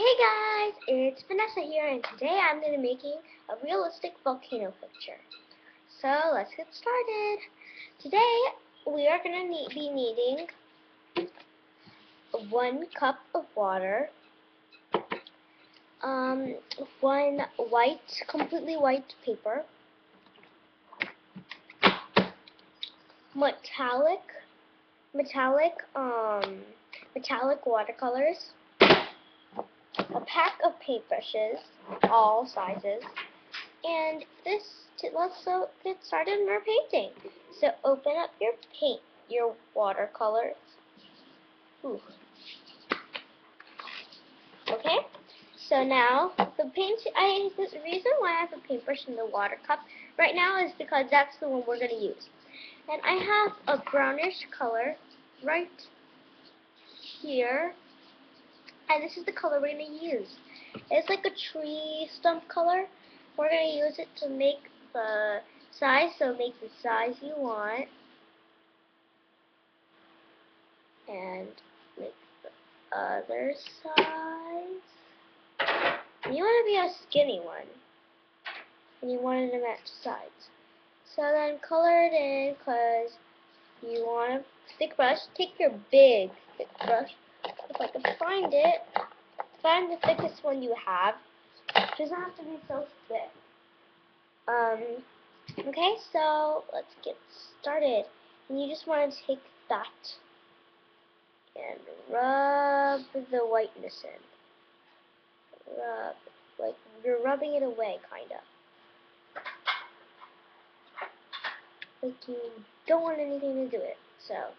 Hey guys, it's Vanessa here, and today I'm going to be making a realistic volcano picture. So let's get started. Today we are going to be needing 1 cup of water, one completely white paper, metallic watercolors, a pack of paintbrushes, all sizes, and let's get started on our painting. So open up your watercolors. Ooh. Okay. So now the reason why I have a paintbrush in the water cup right now is because that's the one we're going to use. And I have a brownish color right here. And this is the color we're going to use. It's like a tree stump color. We're going to use it to make the size, so make the size you want. And make the other size. You want to be a skinny one. And you want it to match sides. So then color it in, because you want a thick brush. Take your big thick brush. If I can find it. Find the thickest one you have. It doesn't have to be so thick. Okay, so let's get started. And you just want to take that and rub the whiteness in. Rub, like you're rubbing it away, kinda. Like you don't want anything to do it. So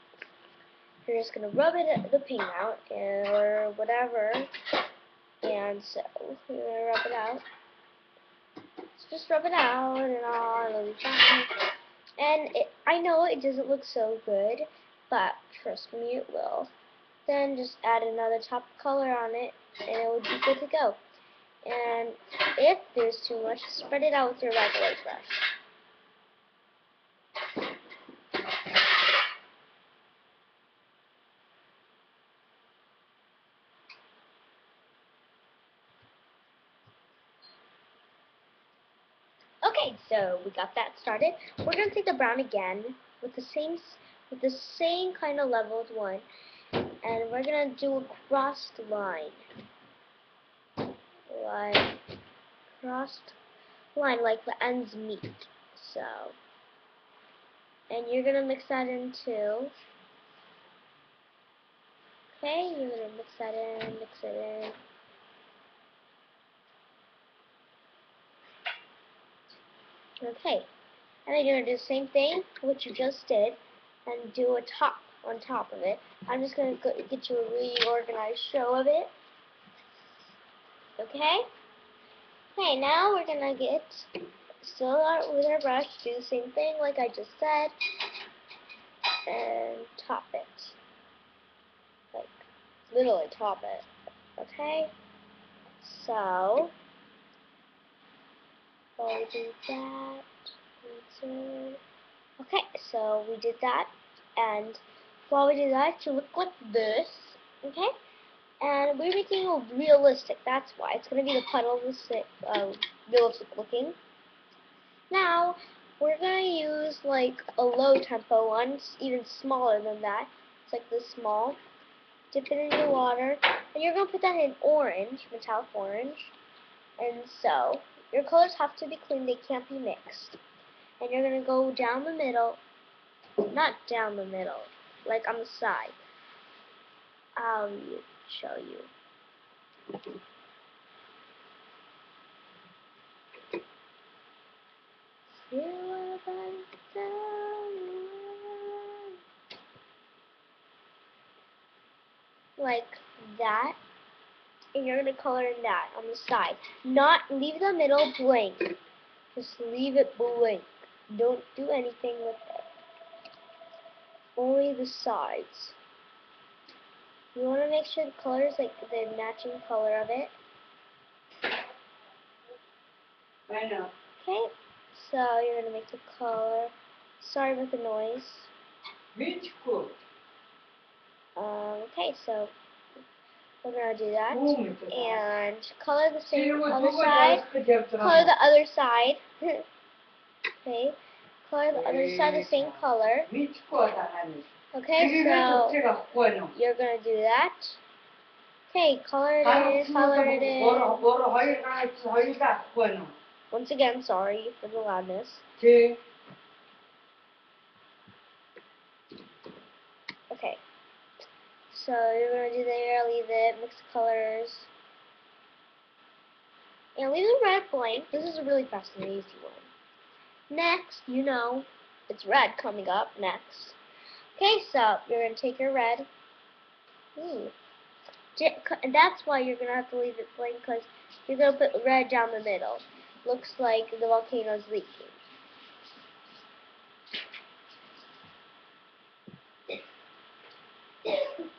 you're just gonna rub the paint out or whatever. And so you're gonna rub it out. So just rub it out and all, it'll be fine. And I know it doesn't look so good, but trust me, it will. Then just add another top color on it, and it will be good to go. And if there's too much, spread it out with your regular brush. Okay, so we got that started. We're gonna take the brown again with the same kind of leveled one, and we're gonna do a crossed line, like the ends meet. So, and you're gonna mix that in too. Okay, you're gonna mix that in, mix it in. Okay, and then you're going to do the same thing, what you just did, and do a top on top of it. I'm just going to get you a really organized show of it. Okay? Okay, now we're going to still with our brush, do the same thing like I just said, and top it. Like, literally top it. Okay? So, we'll do that. Okay, so we did that, and while we do that, you look like this, okay? And we're making it realistic, that's why. It's going to be the puddle, realistic looking. Now, we're going to use like a low tempo one, even smaller than that. It's like this small. Dip it in your water, and you're going to put that in orange, metallic orange. And so, your colors have to be clean, they can't be mixed. And you're going to go down the middle, not down the middle, like on the side. I'll show you. Like that. And you're going to color in that on the side. Not leave the middle blank. Just leave it blank. Don't do anything with it. Only the sides. You want to make sure the color is like the matching color of it. I know. Okay, so you're going to make the color. Sorry about the noise. It's cool. Okay, so We're gonna do that. Muito bom. And color the same Tira uma other tua side. das que Color the other side. Okay. Color the other side the same color. Okay, so you're gonna do that. Okay, color it in, color it in. Once again, sorry for the loudness. Okay. So you're gonna do there, leave it, mix the colors. And leave the red blank. This is a really fast and easy one. Next, you know, it's red coming up next. Okay, so you're going to take your red. And that's why you're going to have to leave it blank, because you're going to put red down the middle. Looks like the volcano's leaking.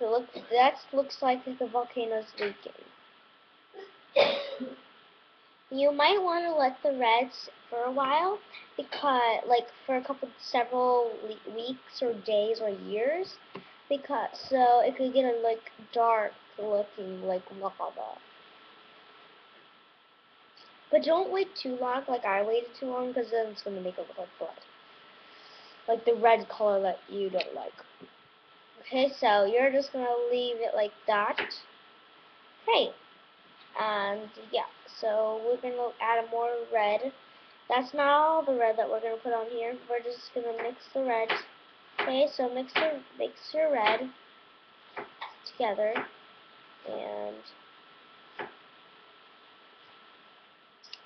So that looks like the volcano's leaking. You might want to let the red sit for a while, because, like, for several weeks or days or years, because so it could get like dark looking like lava. But don't wait too long, like I waited too long, because then it's gonna make it look like blood, like the red color that you don't like. Okay, so you're just gonna leave it like that. Okay. And yeah, so we're going to add more red. That's not all the red that we're going to put on here. We're just going to mix the red. Okay, so mix your red together. And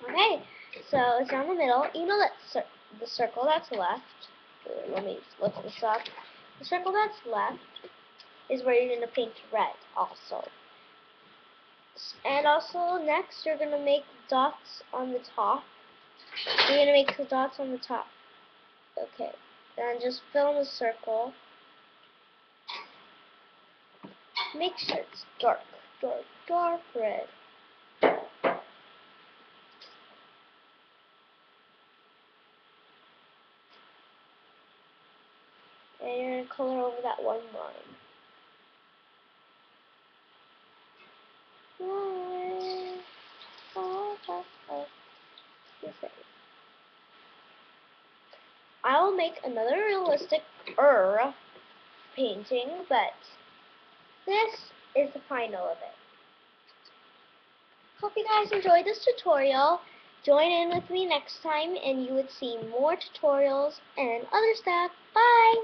okay, so it's down the middle. You know that the circle that's left. Let me look this up. The circle that's left is where you're going to paint red also. And also, next, you're going to make dots on the top. You're going to make the dots on the top. Okay. Then just fill in the circle. Make sure it's dark red. And you're going to color over that one line. I will make another realistic painting, but this is the final of it. Hope you guys enjoyed this tutorial. Join in with me next time and you would see more tutorials and other stuff. Bye!